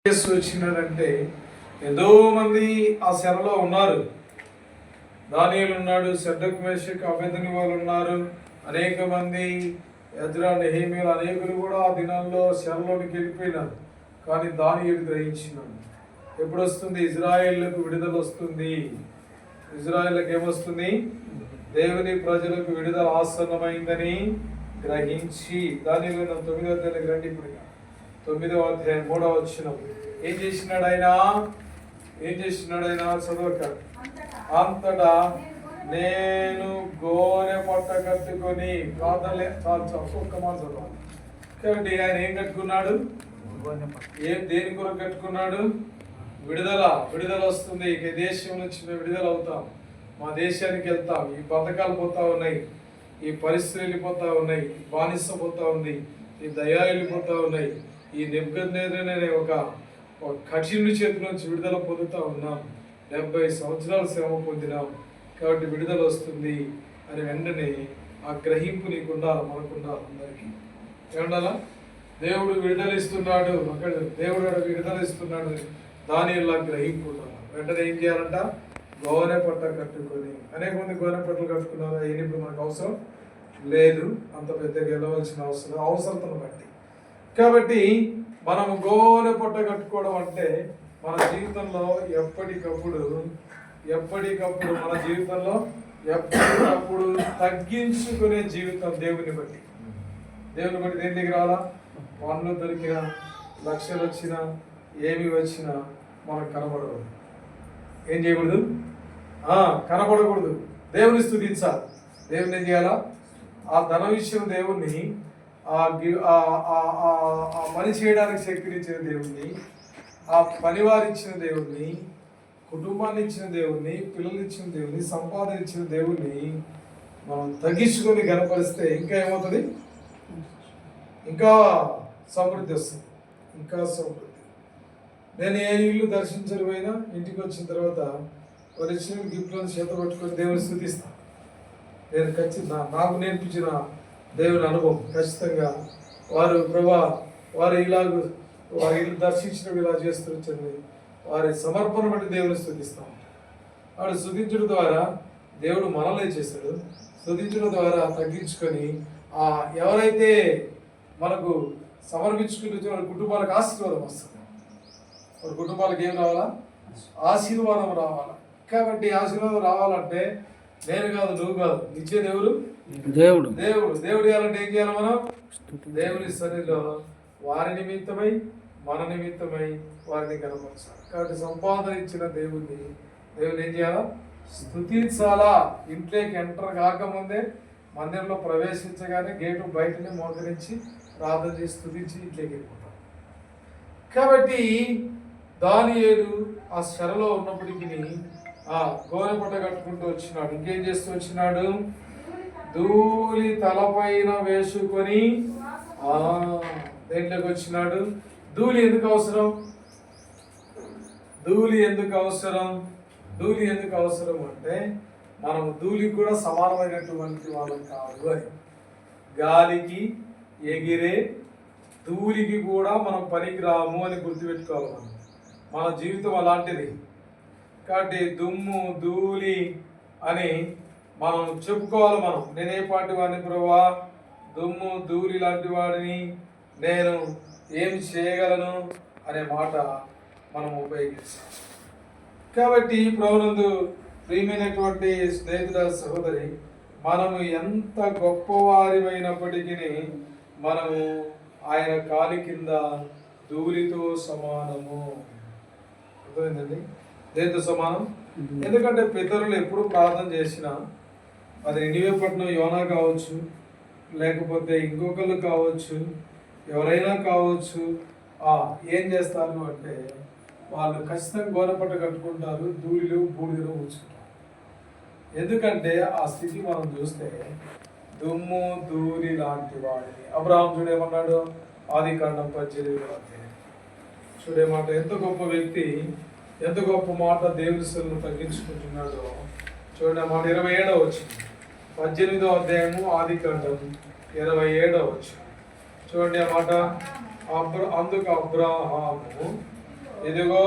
వచ్చినాడంటే ఎంతో మంది ఆ శరలో ఉన్నారు. దానియేలు ఉన్నాడు, షడ్రకు మేషకు అబేద్నెగో వాళ్ళు ఉన్నారు, అనేక మంది ఎజ్రా నెహెమీయులు అనేకులు కూడా ఆ దినాల్లో శరలోనికి వెళ్ళిపోయినారు. కానీ దానియేలు గ్రహించినాడు, ఎప్పుడు వస్తుంది? ఇజ్రాయేళ్లకు విడుదల వస్తుంది. ఇజ్రాయేళ్లకు ఏమొస్తుంది? దేవుని ప్రజలకు విడుదల ఆసన్నమైందని గ్రహించి దానియేలు 9వ అధ్యాయానికి రండి. ఇప్పుడు 9వ అధ్యాయం 3వ వచనం. ఏం చేసినాడు ఆయన? చదవక. అంతటా నేను గోనె పట్ట కట్టుకొని కాదలే ఒక్క మాట చదవాలి. కాబట్టి ఆయన ఏం కట్టుకున్నాడు? దేని కొరకు కట్టుకున్నాడు? విడుదల వస్తుంది. ఇక దేశం నుంచి మేము విడుదల అవుతాం, మా దేశానికి వెళ్తాం. ఈ పథకాలు పోతా ఉన్నాయి, ఈ పరిస్థితులు వెళ్ళిపోతా ఉన్నాయి, బానిస పోతా ఉంది, ఈ దయాలు వెళ్ళిపోతా ఉన్నాయి. ఈ నెబుకద్నెజరు ఒక కఠినుడి చేతి నుంచి విడుదల పొందుతా ఉన్నాం. 70 సంవత్సరాలు శ్రమ పొందినాం, కాబట్టి విడుదల వస్తుంది అని వెంటనే ఆ గ్రహింపు నీకుండాలి, మనకుండాలి, అందరికీ ఏమండాలా? దేవుడు విడుదల ఇస్తున్నాడు, అక్కడ దేవుడు విడుదల ఇస్తున్నాడు, దానియేలు గ్రహింపు ఉండాలి. వెంటనే ఏం చేయాలంట? గోనె పట్ట కట్టుకొని. అనేక మంది గోనె పట్టలు కట్టుకున్నారు. ఏం ఇప్పుడు మనకు అవసరం లేదు, అంత పెద్దగా వెళ్ళవలసిన అవసరతను బట్టి. కాబట్టి మనము గోనె పట్ట కట్టుకోవడం అంటే మన జీవితంలో ఎప్పటికప్పుడు మన జీవితంలో ఎప్పటికప్పుడు తగ్గించుకునే జీవితం. దేవుని బట్టి దేని దగ్గర రావాలా? పనులు దొరికినా, లక్షలు వచ్చినా, ఏమి వచ్చినా మనకు కనబడకూడదు. ఏం చేయకూడదు? కనబడకూడదు. దేవుని స్తుతించాలి. దేవుని ఏం చేయాలా? ఆ ధన విషయం దేవుణ్ణి, ఆ పని చేయడానికి శక్తినిచ్చిన దేవుణ్ణి, ఆ పనివారు ఇచ్చిన దేవుణ్ణి, కుటుంబాన్ని ఇచ్చిన దేవుణ్ణి, పిల్లలు ఇచ్చిన దేవుణ్ణి, సంపాదన ఇచ్చిన దేవుణ్ణి మనం తగ్గించుకొని గనపరిస్తే ఇంకా ఏమవుతుంది? ఇంకా సమృద్ధి వస్తుంది, ఇంకా సమృద్ధి. నేను ఏ ఇల్లు దర్శించకపోయినా ఇంటికి వచ్చిన తర్వాత వారు ఇచ్చిన గిఫ్ట్లను చేత పట్టుకొని దేవుని స్తుతిస్తాను. నేను ఖచ్చితంగా నాకు నేర్పించిన దేవుని అనుభవం ఖచ్చితంగా వారు వారు వారి ఇల్లు దర్శించినప్పుడు ఇలా చేస్తుంటుంది. వారి సమర్పణ బట్టి దేవుని స్తుతిస్తాం. వాడు స్తుతించడం ద్వారా దేవుడు మనలే చేశాడు. స్తుతించడం ద్వారా తగ్గించుకొని ఎవరైతే మనకు సమర్పించుకుంటే వారి కుటుంబాలకు ఆశీర్వాదం వస్తుంది. వారి కుటుంబాలకు ఏం రావాలా? ఆశీర్వాదం రావాలా. కాబట్టి ఆశీర్వాదం రావాలంటే నేను కాదు, నువ్వు కాదు, ఇచ్చే దేవుడు. దేవుడు ఇవ్వాలంటే ఏం చేయాలి? మనం దేవుని సన్నిధిలో వారి నిమిత్తమై, మన నిమిత్తమై వారిని కనపరచాలి. కాబట్టి సంపాదన ఇచ్చిన దేవుని ఏం చేయాలా? స్తుతించాలా. ఇంట్లోకి ఎంటర్ కాకముందే, మందిరంలో ప్రవేశించగానే గేటు బయటనే మోకరించి ప్రార్థన చేసి స్తుతించి ఇంట్లోకి వెళ్ళిపోతాం. కాబట్టి దానియేలు ఆ శరలో ఉన్నప్పటికీ గోనె పట్ట కట్టుకుంటూ వచ్చినాడు. ఇంకేం చేస్తూ వచ్చినాడు? ధూళి తలపైన వేసుకొని దేంట్లోకి వచ్చినాడు? ధూళి ఎందుకు అవసరం? ధూళి ఎందుకు అవసరం అంటే మనం ధూళికి కూడా సమానమైనటువంటి వాళ్ళం కాదు అని. గాలికి ఎగిరే ధూళికి కూడా మనం పనికి రాము అని గుర్తుపెట్టుకోవాలి. మన జీవితం అలాంటిది. కాబట్టి దుమ్ము, ధూళి అని మనం చెప్పుకోవాలి. నేనే పాటి వాడిని ప్రభువా, దుమ్ము ధూళి లాంటి వాడిని, నేను ఏం చేయగలను అనే మాట మనం ఉపయోగిస్తాం. కాబట్టి ప్రభునందు ప్రియమైనటువంటి స్నేహితుల సహోదరి, మనము ఎంత గొప్పవారిమైనప్పటికీ మనము ఆయన కాలి కింద ధూళితో సమానము. అర్థమైందండి? దేనితో సమానం? ఎందుకంటే పితరులు ఎప్పుడు ప్రార్థన చేసినా, అది నినివే పట్టణం యోనా కావచ్చు, లేకపోతే ఇంకొకళ్ళు కావచ్చు, ఎవరైనా కావచ్చు, ఏం చేస్తారు అంటే వాళ్ళు ఖచ్చితంగా గోనెపట్ట కట్టుకుంటారు, ధూళిలో బూడిదలో ఉంచుకుంటారు. ఎందుకంటే ఆ స్థితి మనం చూస్తే దుమ్ము ధూళి లాంటి వాడిని. అబ్రహాం చూడేమన్నాడు? ఆదికాండం 18 చూడేమాట. ఎంత గొప్ప వ్యక్తి, ఎంత గొప్ప మాట దేవుని సన్నిధిలో తగ్గించుకుంటున్నాడో చూడండి. మాట 27వ వచనం, 18వ అధ్యాయము ఆదికాండం 27వ వచనం చూడండి. ఆ మాట అందుకు అబ్రాహాము ఇదిగో